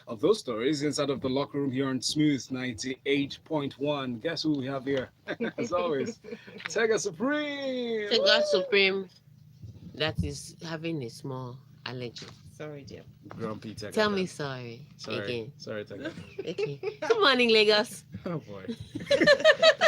of those stories inside of the locker room here on Smooth 98.1. Guess who we have here? As always, Tega Supreme. Tega Supreme, that is having a small allergy. Sorry, dear. Grumpy Tega. Tell me sorry, Sorry. again. Sorry, Tega. Okay. Good morning, Lagos. Oh boy.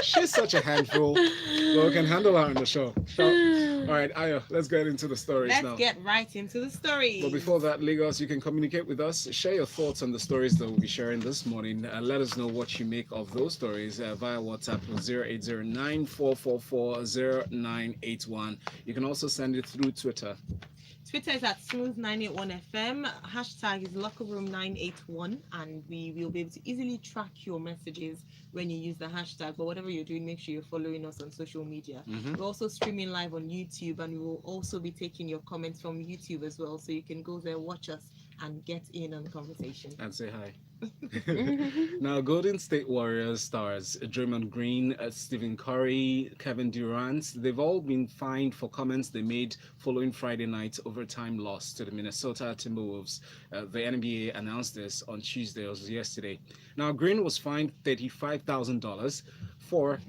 She's such a handful. But we can handle her on the show. All right, Ayo, let's get into the stories now. Let's get right into the story. But before that, Lagos, you can communicate with us. Share your thoughts on the stories that we'll be sharing this morning. Let us know what you make of those stories via WhatsApp 0809440981. You can also send it through Twitter. Twitter is at smooth981fm. Hashtag is lockerroom981, and we will be able to easily track your messages when you use the hashtag. But whatever you're doing, make sure you're following us on social media. We're also streaming live on YouTube, and we will also be taking your comments from YouTube as well. So you can go there, watch us, and get in on the conversation. And say hi. Now, Golden State Warriors stars Draymond Green, Stephen Curry, Kevin Durant, they've all been fined for comments they made following Friday night's overtime loss to the Minnesota Timberwolves. The NBA announced this on Tuesday, it was yesterday. Now, Green was fined $35,000 for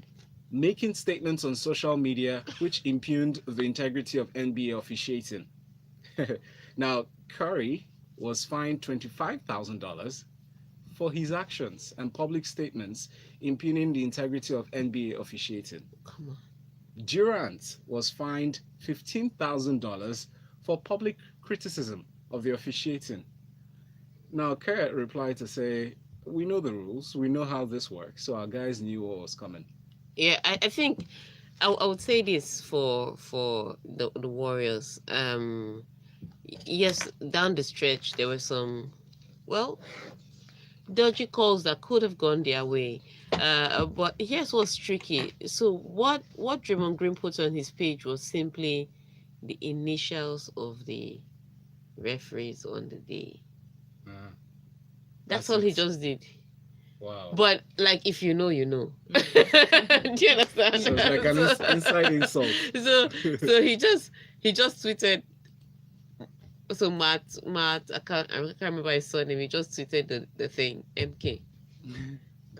making statements on social media which impugned the integrity of NBA officiating. Now, Curry was fined $25,000 for his actions and public statements impugning the integrity of NBA officiating. Come on. Durant was fined $15,000 for public criticism of the officiating. Now, Kerr replied to say, we know the rules, we know how this works, so our guys knew what was coming. Yeah, I think I would say this for the Warriors. Yes, down the stretch, there were some, dodgy calls that could have gone their way. But here's what's tricky. So what Draymond Green put on his page was simply the initials of the referees on the day. That's all he just did. Wow. But like, if you know, you know. Do you understand? So it's like an inside insult. So he just tweeted. So Matt, I can't remember his surname. He just tweeted the thing MK,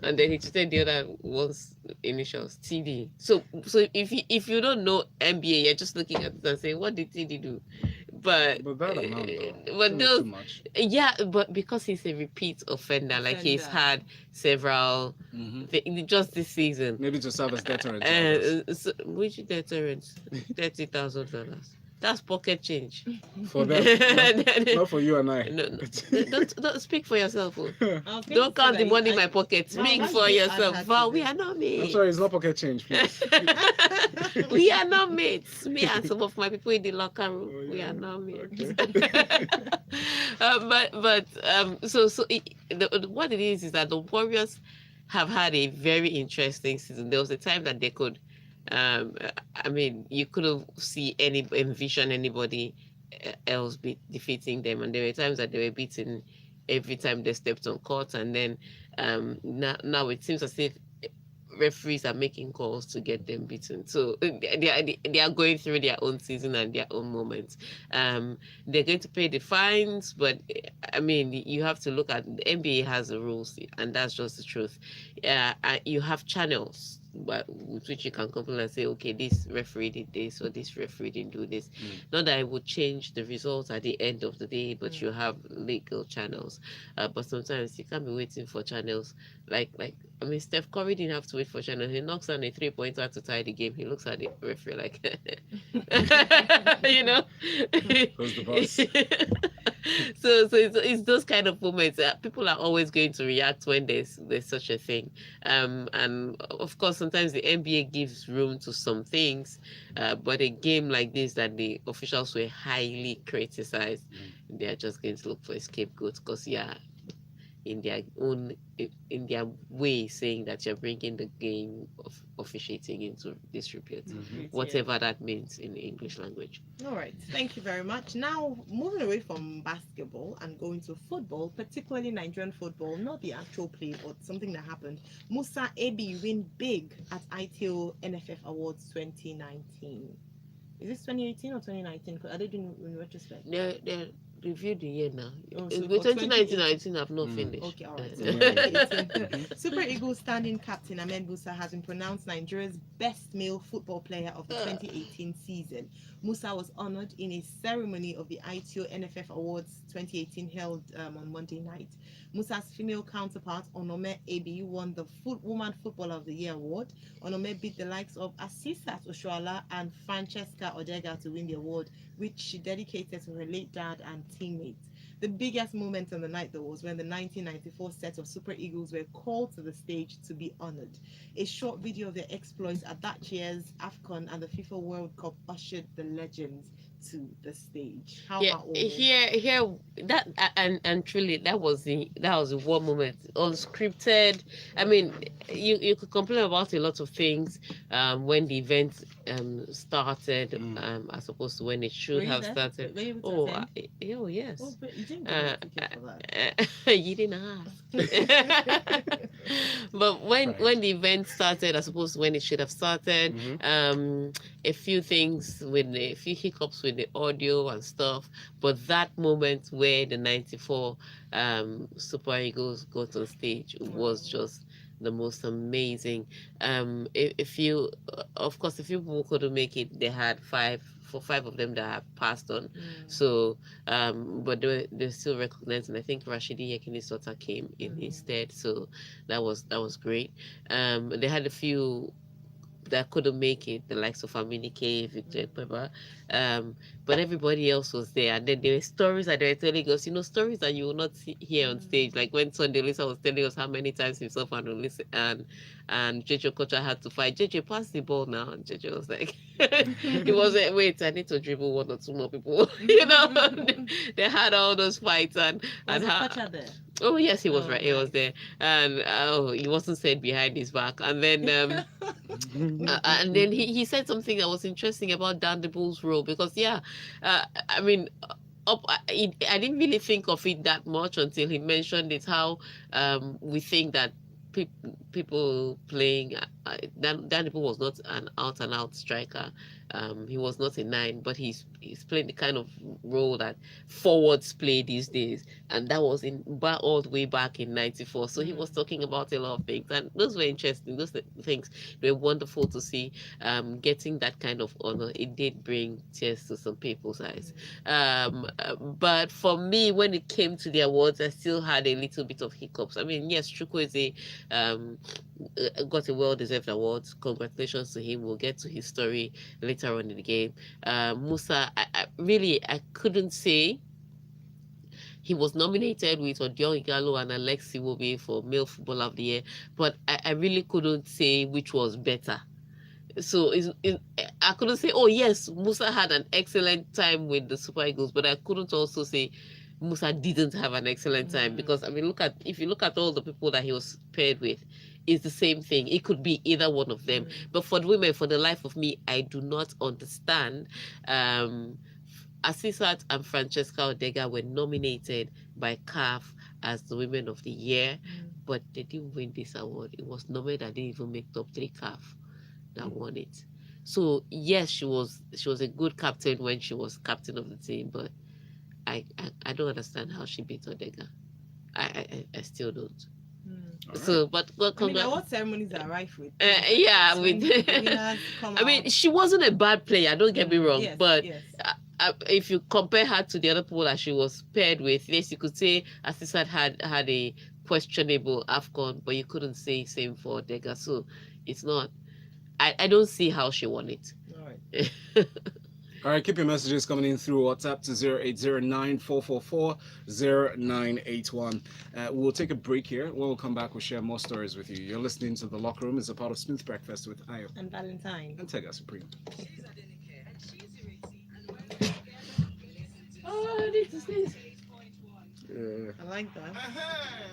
and then he tweeted the other one's initials TD. So if you don't know NBA, you're just looking at it and saying, what did TD do? But that amount, though, but those, too much. Yeah, but because he's a repeat offender, like he's had several just this season. Maybe to serve as deterrent. So, which deterrent? $30,000. That's pocket change. For them, not for you and I. No, don't speak for yourself. Oh. Don't count the money in my pocket. Speak for yourself. Val, we are not mates. I'm sorry, it's not pocket change, please. We are not mates. Me and some of my people in the locker room, we are not mates. Okay. What it is that the Warriors have had a very interesting season. There was a time that they could. You couldn't envision anybody else defeating them, and there were times that they were beaten every time they stepped on court, and then now it seems as if referees are making calls to get them beaten. So they are going through their own season and their own moments. They're going to pay the fines, but you have to look at the NBA has the rules, and that's just the truth. You have channels with which you can complain and say, okay, this referee did this or this referee didn't do this. Not that it would change the results at the end of the day, but you have legal channels. But sometimes you can't be waiting for channels. Steph Curry didn't have to wait for channels. He knocks down a 3-pointer to tie the game. He looks at the referee like, Who's the boss? So it's those kind of moments. People are always going to react when there's such a thing. And of course, sometimes the NBA gives room to some things, but a game like this that the officials were highly criticized, they are just going to look for a scapegoat because in their way saying that you're bringing the game of officiating into disrepute, whatever that means in the English language. All right, thank you very much. Now, moving away from basketball and going to football, particularly Nigerian football, not the actual play, but something that happened. Musa Ebi win big at AITEO NFF Awards 2019. Is this 2018 or 2019? Are they doing in retrospect? They're review the year now. Oh, so With for 2019, 2018. 19 have not Mm. finished. Okay, all right. So Yeah. 2018. Super Eagles standing captain Ahmed Musa has been pronounced Nigeria's best male football player of the 2018 season. Musa was honored in a ceremony of the AITEO NFF Awards 2018 held on Monday night. Musa's female counterpart, Onome Ebi, won the Woman Footballer of the Year award. Onome beat the likes of Asisat Oshoala and Francesca Odega to win the award, which she dedicated to her late dad and teammates. The biggest moment on the night, though, was when the 1994 set of Super Eagles were called to the stage to be honored. A short video of their exploits at that year's AFCON and the FIFA World Cup ushered the legends to the stage. How Yeah, heartwarming. here that and truly that was the one moment unscripted. I mean, you could complain about a lot of things when the event started as opposed to when it Were should you have there? started. Were you able to Oh, attend? oh yes. Oh, but you didn't give me a ticket for You didn't ask. that. But when Right. when the event started, I suppose when it should have started, a few things with a few hiccups with the audio and stuff. But that moment where the 94 Super Eagles got on stage was just the most amazing. If you, of course, if people couldn't make it, they had five of them that have passed on. So, but they're still recognized, and I think Rashidi Yekini's daughter came in his stead. So that was great. They had a few that couldn't make it, the likes of Aminike, Victor Pepper, but everybody else was there. And then there were stories that they were telling us, stories that you will not hear on stage. Like when Sunday Lisa was telling us how many times himself and Olise and JJ Kocha had to fight. JJ, pass the ball now. And JJ was like, he wasn't, wait, I need to dribble one or two more people. They had all those fights Was how. Kocha there? Oh yes, he was Oh, right. He was nice. there, and he wasn't said behind his back. And then he said something that was interesting about Dan the Bull's role because I mean, I didn't really think of it that much until he mentioned it. How we think that people playing Dan the Bull was not an out and out striker. He was not a nine, but he's playing the kind of role that forwards play these days, and that was all the way back in '94. So he was talking about a lot of things, and those were interesting. Those things were wonderful to see. Getting that kind of honor, it did bring tears to some people's eyes. But for me, when it came to the awards, I still had a little bit of hiccups. I mean, yes, Chukwueze got a well-deserved award. Congratulations to him. We'll get to his story later on in the game. Musa, I couldn't say. He was nominated with Odion Igalo and Alexi Wobe for Male Footballer of the Year, but I really couldn't say which was better. So I couldn't say, oh yes, Musa had an excellent time with the Super Eagles, but I couldn't also say Musa didn't have an excellent time because I mean, if you look at all the people that he was paired with, it's the same thing. It could be either one of them. But for the women, for the life of me, I do not understand. Asisat and Francesca Odega were nominated by CAF as the Women of the Year, but they didn't win this award. It was Nome that didn't even make top 3 CAF that won it. So yes, she was a good captain when she was captain of the team, but I don't understand how she beat Odega. I still don't. So, but I mean, award ceremonies are rife with. yeah, with I mean, she wasn't a bad player. Don't get me wrong, yes, but yes. If you compare her to the other people that she was paired with, yes, you could say Asisat had a questionable AFCON, but you couldn't say same for Odega. So it's not. I don't see how she won it. All right. All right, keep your messages coming in through WhatsApp to 0809-444-0981. We'll take a break here. When we'll come back, we'll share more stories with you. You're listening to The Locker Room. It's a part of Smooth Breakfast with Ayo And Valentine. and Tega Supreme. Oh, I need to sneeze. I like that.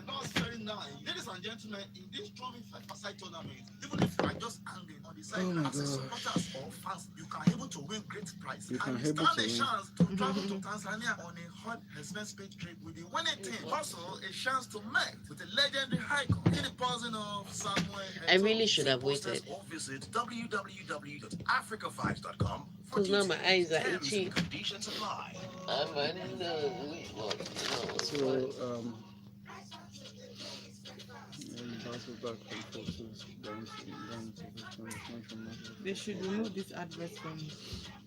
That's very nice. Ladies and gentlemen, in this Trophy 5-a-side tournament, even if you are just angry on the side as a supporters or fans, you can able to win great prize. You can and able stand to a win. chance to travel to Tanzania on a hot expense paid trip with the winning team. Also, a chance to meet with a legendary icon in the person of Samuel. I really should have waited. Or visit www.africavibes.com Because now my eyes are Terms itchy. and conditions apply. I don't know what. So, bounces back from forces, They should remove this advert from.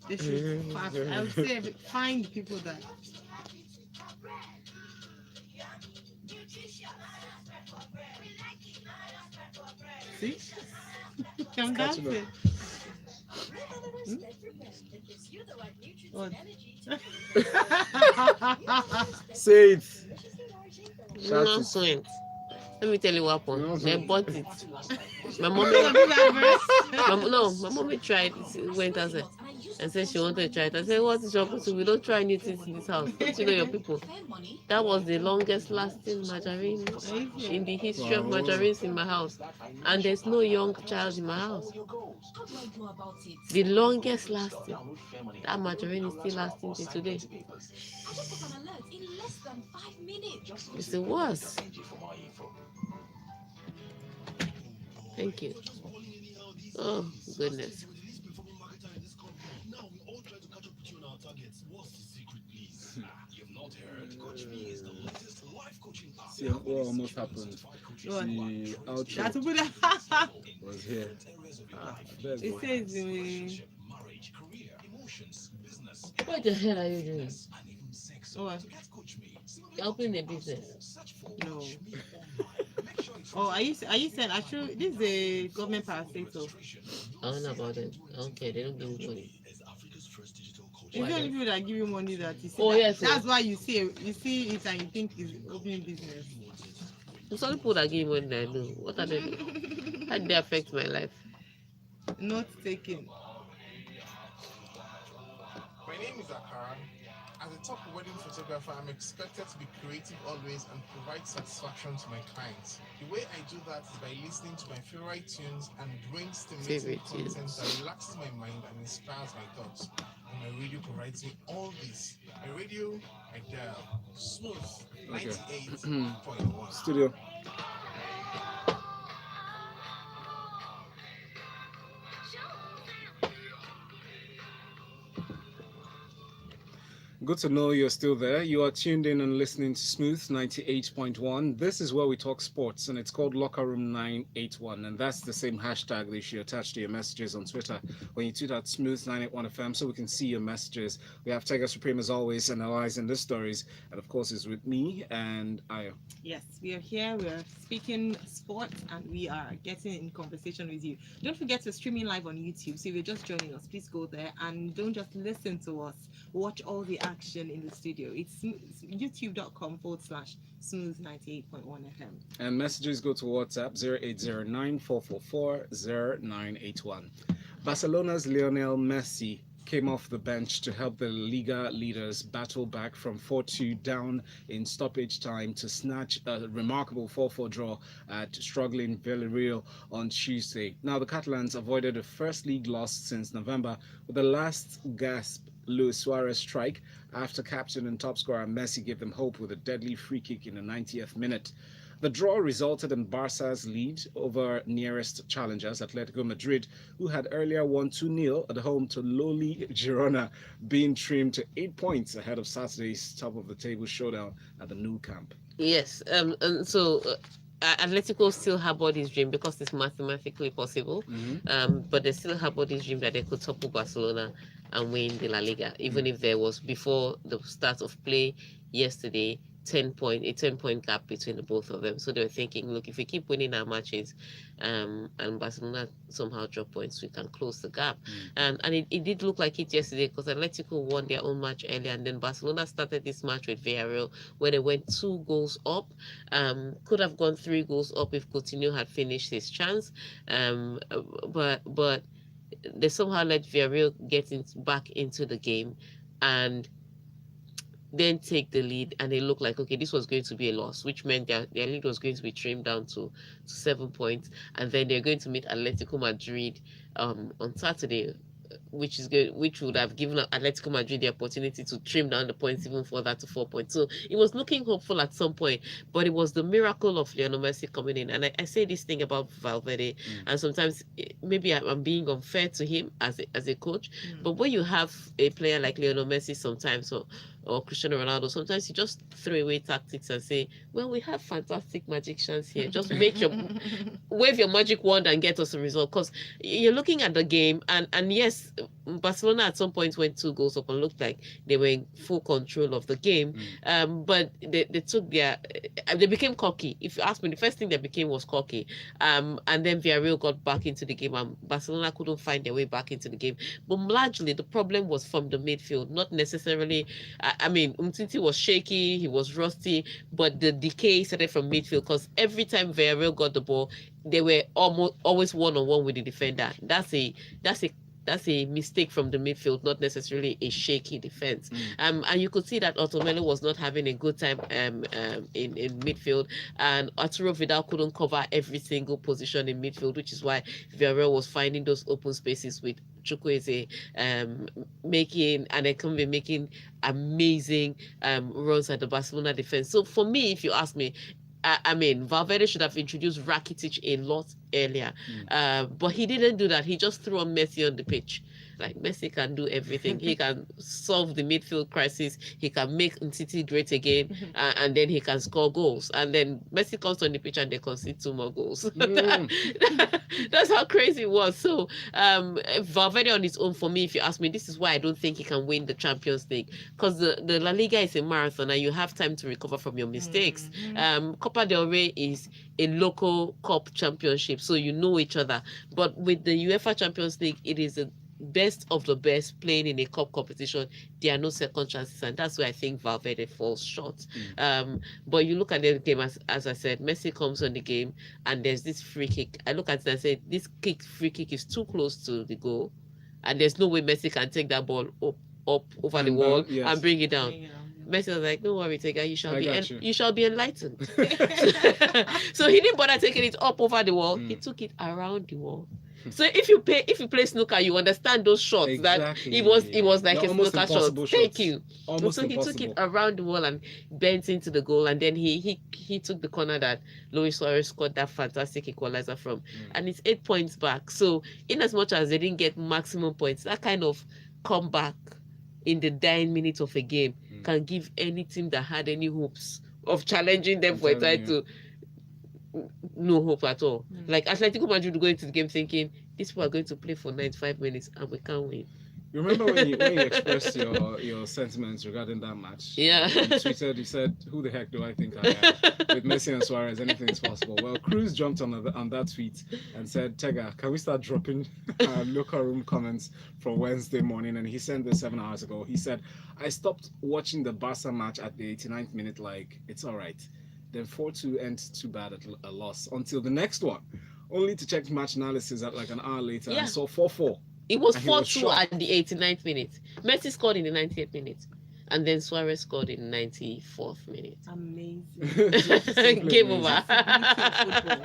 They should. I would say find people that. See, I'm catching up. dancing. What? Say it. Shout it. Nonsense. Let me tell you what happened. Nonsense. They bought it. My Because mommy, of this advert. my mommy tried. Went outside and said she wanted to try it. I said, "What is your person? We don't try new things in this house. Don't you know your people?" That was the longest lasting margarine in the history of Wow. margarines in my house, and there's no young child in my house. The longest lasting. That margarine is still lasting till today. It's the worst. Thank you. Oh, goodness. Now we all try to catch up with you on our targets. What's the secret, please? You've not heard. Coach Me is the latest life coaching app. See what almost happened. What? The That's outro what was here. There's it one. says. Marriage, career, emotions, business, What the hell are you doing? and even sex. What? To get Coach Me, You're opening a business. search for No. Coach Me online. Make sure it's Oh, are you saying actually this is a government parastatal? I don't know about it. Okay, they don't give me money. as Africa's first digital coach. It's the only people that give you money that you see. Oh, that, yes, That's why you see it and you think it's opening business. There's some people that give me money that I know. What are they doing? How did they affect my life? Not taken. My name is Akara. As a top wedding photographer, I'm expected to be creative always and provide satisfaction to my clients. The way I do that is by listening to my favorite tunes and brain-stimulating Favorite content tunes. that relaxes my mind and inspires my thoughts. And my radio provides me all this. My radio, I dial Smooth Okay. 98.1. Studio. Good to know you're still there. You are tuned in and listening to Smooth 98.1. This is where we talk sports, and it's called Locker Room 981. And that's the same hashtag that you should attach to your messages on Twitter when you tweet at Smooth 981 FM so we can see your messages. We have Tega Supreme as always analyzing the stories, and of course, is with me and Ayo. Yes, we are here. We are speaking sports and we are getting in conversation with you. Don't forget to streaming live on YouTube. So if you're just joining us, please go there and don't just listen to us. Watch all the action in the studio. It's youtube.com/smooth 98.1 FM. And messages go to WhatsApp 0809 444 0981. Barcelona's Lionel Messi came off the bench to help the Liga leaders battle back from 4-2 down in stoppage time to snatch a remarkable 4-4 draw at struggling Villarreal on Tuesday. Now, the Catalans avoided a first league loss since November with the last gasp Luis Suarez strike after captain and top scorer Messi gave them hope with a deadly free kick in the 90th minute. The draw resulted in Barca's lead over nearest challengers Atletico Madrid, who had earlier won 2-0 at home to lowly Girona, being trimmed to 8 points ahead of Saturday's top-of-the-table showdown at the Nou Camp. Yes. And so Atletico still harbour this dream because it's mathematically possible. But they still harbour this dream that they could topple Barcelona and win the La Liga, even if there was, before the start of play yesterday, a 10-point gap between the both of them. So they were thinking, look, if we keep winning our matches, and Barcelona somehow drop points, we can close the gap. And it did look like it yesterday because Atletico won their own match earlier, and then Barcelona started this match with Villarreal where they went 2 goals up. Could have gone 3 goals up if Coutinho had finished his chance. But they somehow let Villarreal get back into the game and then take the lead, and it looked like, okay, this was going to be a loss, which meant their lead was going to be trimmed down to 7 points, and then they're going to meet Atletico Madrid on Saturday, which is good, which would have given Atletico Madrid the opportunity to trim down the points even further to 4 points. So it was looking hopeful at some point, but it was the miracle of Lionel Messi coming in. And I say this thing about Valverde, and sometimes maybe I'm being unfair to him as a coach, but when you have a player like Lionel Messi sometimes, or Cristiano Ronaldo, sometimes you just throw away tactics and say, well, we have fantastic magicians here. Just wave your magic wand and get us a result. Because you're looking at the game, and yes, Barcelona at some point went 2 goals up and looked like they were in full control of the game. But they took they became cocky. If you ask me, the first thing they became was cocky. And then Villarreal got back into the game, and Barcelona couldn't find their way back into the game. But largely, the problem was from the midfield, not necessarily. I mean, Umtiti was shaky, he was rusty, but the decay started from midfield, because every time Villarreal got the ball, they were always one-on-one with the defender. That's a mistake from the midfield, not necessarily a shaky defense. And you could see that Otomelo was not having a good time in midfield, and Arturo Vidal couldn't cover every single position in midfield, which is why Villarreal was finding those open spaces with Chukwueze making amazing runs at the Barcelona defense. So for me, if you ask me, I mean, Valverde should have introduced Rakitic a lot earlier, but he didn't do that. He just threw on Messi on the pitch. Like, Messi can do everything. He can solve the midfield crisis. He can make Umtiti great again, and then he can score goals. And then Messi comes on the pitch and they concede 2 more goals. That's how crazy it was. So Valverde on his own, for me, if you ask me, this is why I don't think he can win the Champions League, because the La Liga is a marathon and you have time to recover from your mistakes. Copa del Rey is a local cup championship, so you know each other. But with the UEFA Champions League, it is a best of the best playing in a cup competition. There are no second chances, and that's where I think Valverde falls short. But you look at the game, as I said, Messi comes on the game and there's this free kick. I look at it and say, this free kick is too close to the goal, and there's no way Messi can take that ball up over the wall and bring it down. Messi was like, don't worry, Tega, you shall be enlightened. So he didn't bother taking it up over the wall. He took it around the wall. So if you play snooker, you understand those shots. Exactly. That it was like They're a snooker shot. shots. Thank you. Almost so he took it around the wall and bent into the goal, and then he took the corner that Luis Suarez scored that fantastic equalizer from, and it's 8 points back. So in as much as they didn't get maximum points, that kind of comeback in the dying minutes of a game can give any team that had any hopes of challenging them for a title no hope at all. Like Atletico Madrid going to the game thinking these people are going to play for 95 minutes and we can't win. You remember when you expressed your sentiments regarding that match? Yeah. You tweeted, you said, who the heck do I think I am? With Messi and Suarez, anything is possible. Well, Cruz jumped on that tweet and said, Tega, can we start dropping locker room comments from Wednesday morning? And he sent this 7 hours ago. He said, I stopped watching the Barca match at the 89th minute like, it's all right. Then 4-2 ends too bad at a loss until the next one. Only to check match analysis at like an hour later and saw 4-4. It was 4-2 at the 89th minute. Messi scored in the 90th minute. And then Suarez scored in the 94th minute. Amazing. Game over.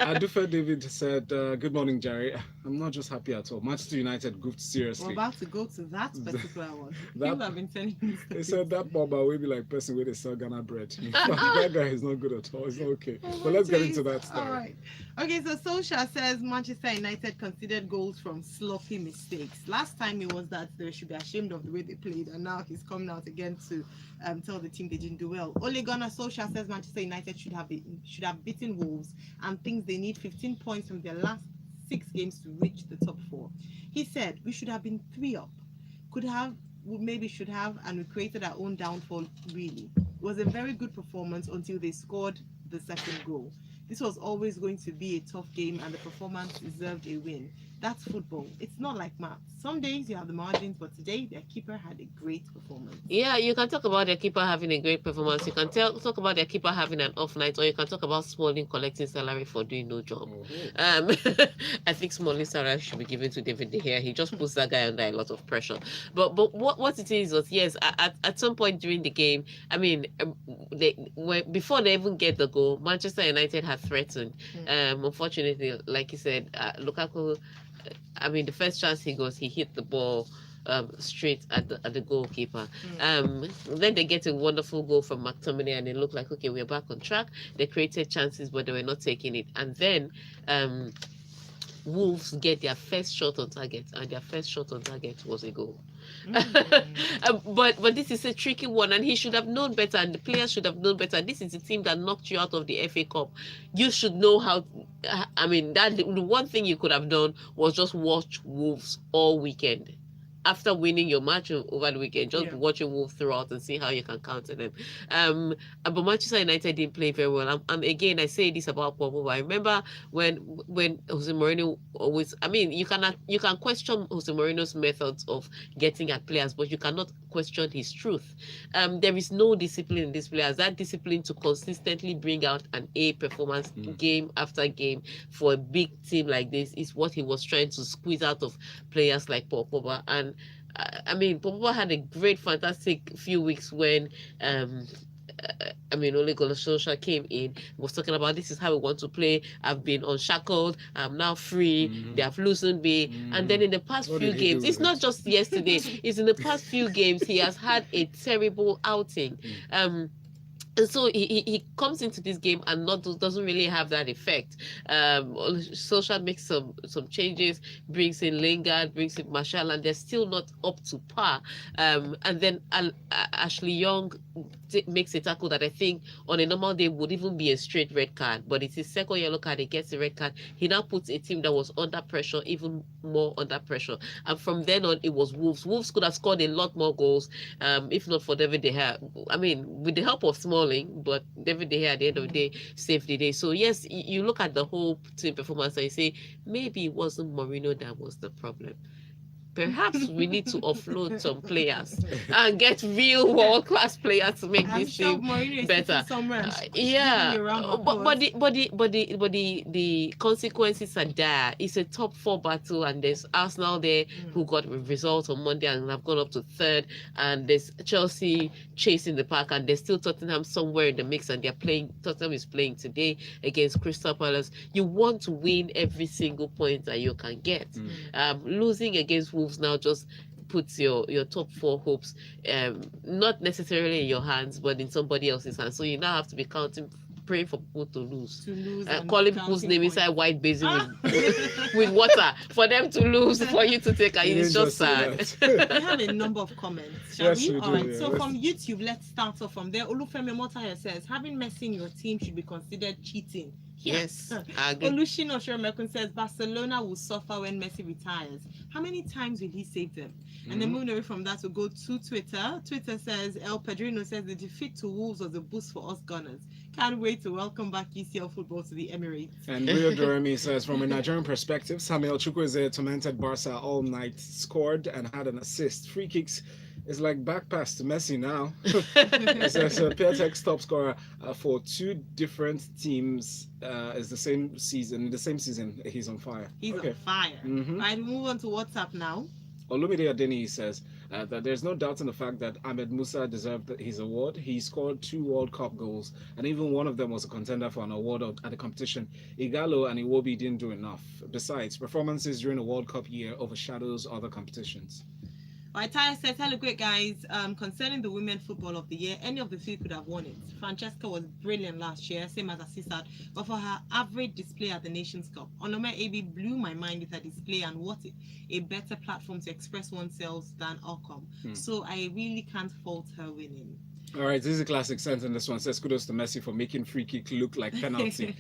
Adufe David said, good morning, Jerry. I'm not just happy at all. Manchester United goofed seriously. We're about to go to that particular one. People have been telling me. They said that Boba will be like person where they sell Ghana bread. In fact, that guy is not good at all. It's not okay. But let's get into that story. All right. Okay, so Solskjaer says Manchester United conceded goals from sloppy mistakes. Last time it was that they should be ashamed of the way they played, and now he's coming out again to tell the team they didn't do well. Ole Gunnar Solskjaer says Manchester United should have beaten Wolves and thinks they need 15 points from their last 6 games to reach the top 4. He said we should have been 3 up. Should have, and we created our own downfall, really. It was a very good performance until they scored the second goal. This was always going to be a tough game and the performance deserved a win. That's football. It's not like maths. Some days you have the margins, but today their keeper had a great performance. Yeah, you can talk about their keeper having a great performance. You can talk about their keeper having an off night, or you can talk about Smalling collecting salary for doing no job. I think Smalling's salary should be given to David De Gea. He just puts that guy under a lot of pressure. But what it is was, yes, at some point during the game, I mean, before they even get the goal, Manchester United had threatened. Unfortunately, like you said, Lukaku. I mean, the first chance he hit the ball straight at the goalkeeper. Mm. Then they get a wonderful goal from McTominay, and it looked like, okay, we're back on track. They created chances, but they were not taking it. And then Wolves get their first shot on target, and their first shot on target was a goal. But this is a tricky one, and he should have known better, and the players should have known better. This is the team that knocked you out of the FA Cup. You should know how. I mean, that the one thing you could have done was just watch Wolves all weekend. After winning your match over the weekend, just watching Wolves throughout and see how you can counter them. But Manchester United didn't play very well. And again, I say this about Pogba. I remember when Jose Mourinho always. I mean, you can question Jose Mourinho's methods of getting at players, but you cannot question his truth. There is no discipline in these players. That discipline to consistently bring out an A performance game after game for a big team like this is what he was trying to squeeze out of players like Paul Pogba. And I mean, Pogba had a great, fantastic few weeks when Ole Gunnar Solskjaer came in, was talking about this is how we want to play. I've been unshackled. I'm now free. They have loosened me. And then in the past few games, it's not just yesterday. It's in the past few games he has had a terrible outing. And so he comes into this game and doesn't really have that effect. Solskjaer makes some changes, brings in Lingard, brings in Martial, and they're still not up to par. And then Ashley Young makes a tackle that I think on a normal day would even be a straight red card, but it's his second yellow card. He gets a red card. He now puts a team that was under pressure even more under pressure. And from then on, it was Wolves. Wolves could have scored a lot more goals if not for David De Gea. I mean, with the help of Smalling, but David De Gea at the end of the day saved the day. So yes, you look at the whole team performance and you say maybe it wasn't Mourinho that was the problem. Perhaps we need to offload some players and get real world-class players to make this team better. But the consequences are dire. It's a top 4 battle, and there's Arsenal there who got results on Monday and have gone up to 3rd, and there's Chelsea chasing the pack, and there's still Tottenham somewhere in the mix, and they're playing. Tottenham is playing today against Crystal Palace. You want to win every single point that you can get. Losing against Wolves now just puts your top 4 hopes not necessarily in your hands but in somebody else's hands. So you now have to be praying for people to lose calling people's name inside white basin with water for them to lose for you to take. It's just sad. We have a number of comments, shall Yes, we? we do, All right, yeah. so from YouTube, let's start off from there. Olufemi Motaya says having Messi in your team should be considered cheating. Yes, I agree. Olushino Shoremekun says Barcelona will suffer when Messi retires. How many times will he save them? And then moving away from that, we'll go to Twitter. Twitter says El Pedrino says the defeat to Wolves was a boost for us Gunners. Can't wait to welcome back UCL football to the Emirates. And Rio Doremi says, from a Nigerian perspective, Samuel Chukwueze tormented Barca all night, scored and had an assist. Free kicks is like back pass to Messi now. It says Piatek's top scorer for 2 different teams is the same season. In the same season, he's on fire. He's on fire. Right, we move on to WhatsApp now. Olumide Adeni says that there's no doubt in the fact that Ahmed Musa deserved his award. He scored 2 World Cup goals, and even one of them was a contender for an award at the competition. Igalo and Iwobi didn't do enough. Besides, performances during a World Cup year overshadows other competitions. Right, Taya says, hello, great guys. Concerning the Women Football of the Year, any of the 3 could have won it. Francesca was brilliant last year, same as Asisat, but for her average display at the Nations Cup, Onome AB blew my mind with her display, and what a better platform to express oneself than Ocom. So I really can't fault her winning. All right, this is a classic sentence. This one says, kudos to Messi for making free kick look like penalty.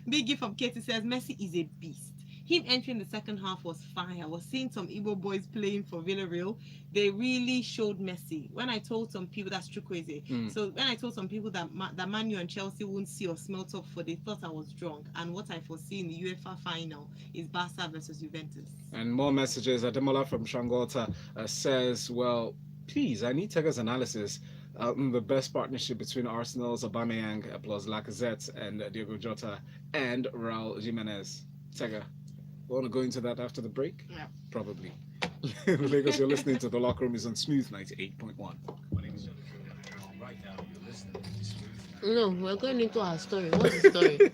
Biggie from Katie says, Messi is a beast. Him entering the second half was fire. I was seeing some Igbo boys playing for Villarreal. They really showed Messi. When I told some people, that's Chukwueze. So when I told some people that Man U and Chelsea won't see or smell top for, they thought I was drunk. And what I foresee in the UEFA final is Barca versus Juventus. And more messages. Ademola from Shangota says, well, please, I need Tega's analysis. The best partnership between Arsenal's Aubameyang plus Lacazette and Diego Jota and Raul Jimenez. Tega, we want to go into that after the break? Yeah. Probably. Lagos, you're listening to The Locker Room is on Smooth 98.1. My name is Jonathan. Right now, you're listening to Smooth No, we're going into our story. What's the story?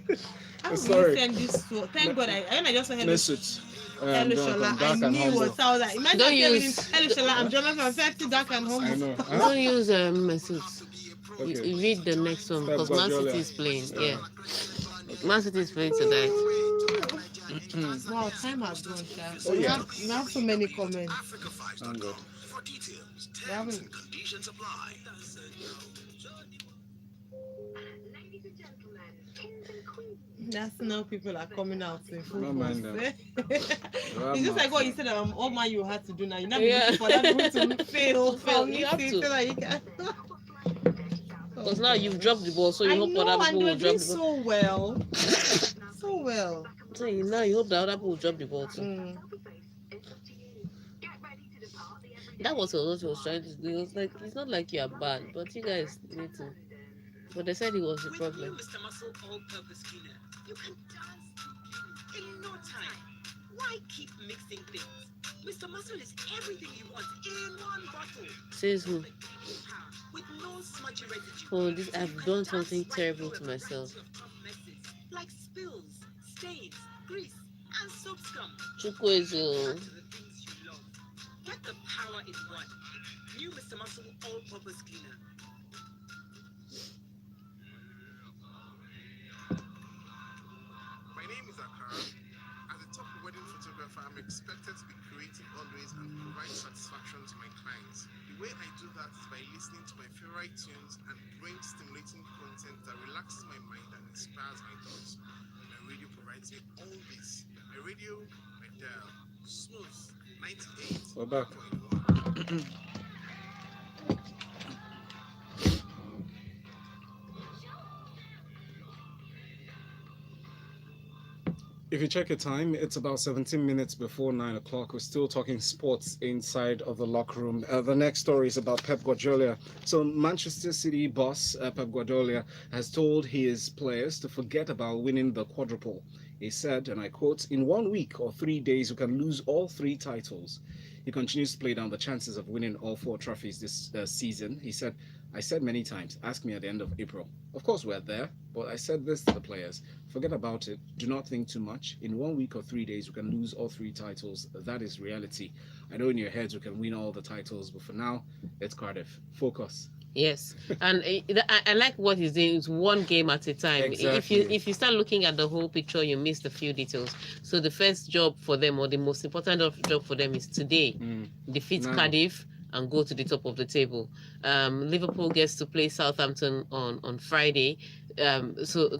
How will you Sorry. send this to? Thank God, when I just saw hello, Mesut. hello Shola, I Dark and knew it was humble. sound like. Imagine Don't I said use- hello Shola, I'm Jonathan, I'm sexy, dark and I humble. know. Huh? Don't use message. Okay. You read the next one Pep because Man Guardiola. City is playing. Yeah, Man City is playing tonight. Wow, time has gone, Sha. Oh, yeah. We have so many comments. I'm good. We haven't. That's now people are coming out in full Don't mind force. them. It's just like what you said, all man you had to do now. You're not Yeah. looking for that people to fail. Fail, you have to. Because now you've dropped the ball, so you I hope know, other and people you're will drop doing the ball. so well. So well. So now you hope that other people will drop the ball too. Mm. That was what he was trying to do. It was like, it's not like you are bad, but you guys need to. But they said it was the problem. Mr. Muscle all-purpose cleaner, you can dance to in no time. Why keep mixing things? Mr. Muscle is everything you want in one bottle. Says who? With no smudgy residue. Oh, this I've done something terrible to myself. Like spills, stains, grease, and soap scum. Chukwezu. To the things you love. Get the power in one. New Mr. Muscle all-purpose cleaner. My name is Akara. As a top wedding photographer, I'm expected to be creative always and provide satisfaction to my clients. The way I do that is by listening to my favorite tunes and brain-stimulating content that relaxes my mind and inspires my thoughts. My radio provides me all this. My radio, my dial, smooth, 98. We're back. If you check your time, it's about 17 minutes before 9 o'clock. We're still talking sports inside of the locker room. The next story is about Pep Guardiola. So Manchester City boss Pep Guardiola has told his players to forget about winning the quadruple. He said, and I quote, "In 1 week or 3 days, we can lose all 3 titles." He continues to play down the chances of winning all 4 trophies this season. He said, "I said many times, ask me at the end of April. Of course, we're there, but I said this to the players. Forget about it. Do not think too much. In 1 week or 3 days, we can lose all 3 titles. That is reality. I know in your heads we can win all the titles, but for now, it's Cardiff. Focus." Yes, and I like what he's doing. It's one game at a time. Exactly. If you start looking at the whole picture, you miss a few details. So the first job for them, or the most important job for them, is today defeat Now. Cardiff and go to the top of the table. Liverpool gets to play Southampton on Friday, so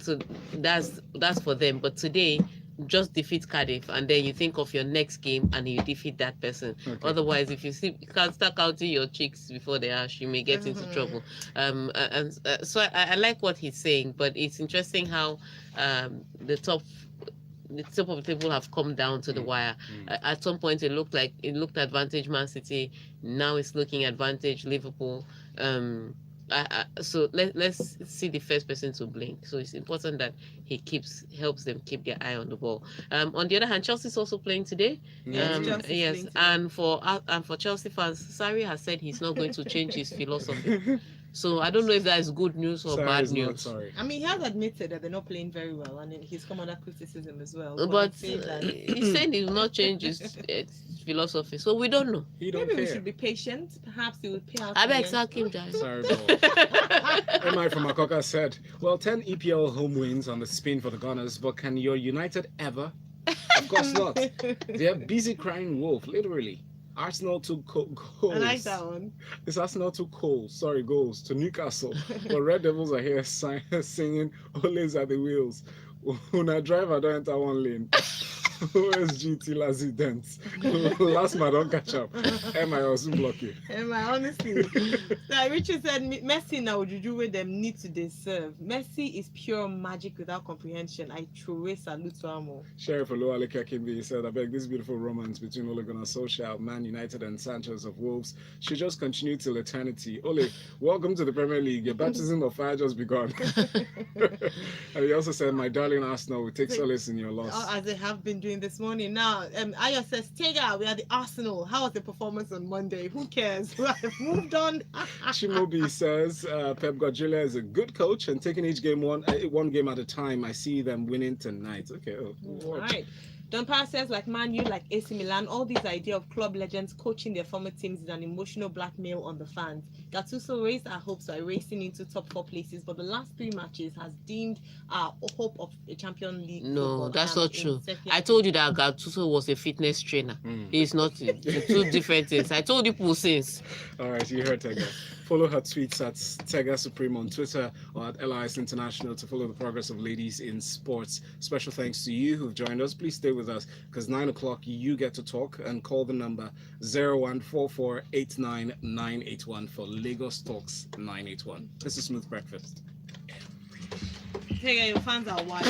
that's for them. But today, just defeat Cardiff, and then you think of your next game and you defeat that person. Okay. Otherwise, if you can't start counting your chicks before they hatch, you may get into trouble. So I like what he's saying, but it's interesting how the top of the table have come down to the wire. At some point, it looked advantage Man City. Now it's looking advantage Liverpool. So let's see the first person to blink. So it's important that he helps them keep their eye on the ball. On the other hand, Chelsea's also playing today. Yes, Chelsea's playing today. And for Chelsea fans, Sarri has said he's not going to change his philosophy. So I don't know if that is good news or Sorry, bad it's not news. sorry. I mean, he has admitted that they're not playing very well, and he's come under criticism as well. But he's saying that he said he will not change his philosophy. So we don't know. He don't maybe we care. should be patient. Perhaps he will pay out. I in the beg end. sack him, Jai. Sorry, bro. MI from Akoka said, well, 10 EPL home wins on the spin for the Gunners, but can your United ever? Of course not. They're busy crying wolf, literally. Arsenal took goals. I like that one. It's Arsenal took goals to Newcastle. But Red Devils are here singing always at the wheels. When I drive, I don't enter one lane. OSGT lazy dents. Last man don't catch up. Am I also block you? Honestly, like Richard said, Messi now Juju where them need to deserve. Messi is pure magic without comprehension. I truly salute to Amo. Sheriff Oluwale Kakimbi said, I beg this beautiful romance between Ole Gunnar Solskjaer, Man United, and Sanchez of Wolves should just continue till eternity. Ole, welcome to the Premier League. Your baptism of fire just begun. And he also said, my darling Arsenal, we take solace in your loss. As they have been doing doing this morning. Now, Ayo says, Tega, we are the Arsenal. How was the performance on Monday? Who cares? I've moved on. Shimobi says Pep Guardiola is a good coach and taking each game one game at a time. I see them winning tonight. Okay, All right. Don Power says, like Man U, like AC Milan, all this idea of club legends coaching their former teams is an emotional blackmail on the fans. Gattuso raised our hopes by racing into top 4 places, but the last 3 matches has dimmed our hope of a Champions League. No, football. that's I am not true. in I told you that Gattuso was a fitness trainer. He's not. Two different things. I told you people since. All right, you heard Tega. Follow her tweets at Tega Supreme on Twitter or at LIS International to follow the progress of ladies in sports. Special thanks to you who've joined us. Please stay with us because 9 o'clock you get to talk and call the number 0144899981 for Lagos Talks 981. This is Smooth Breakfast. Tega, your fans are wild.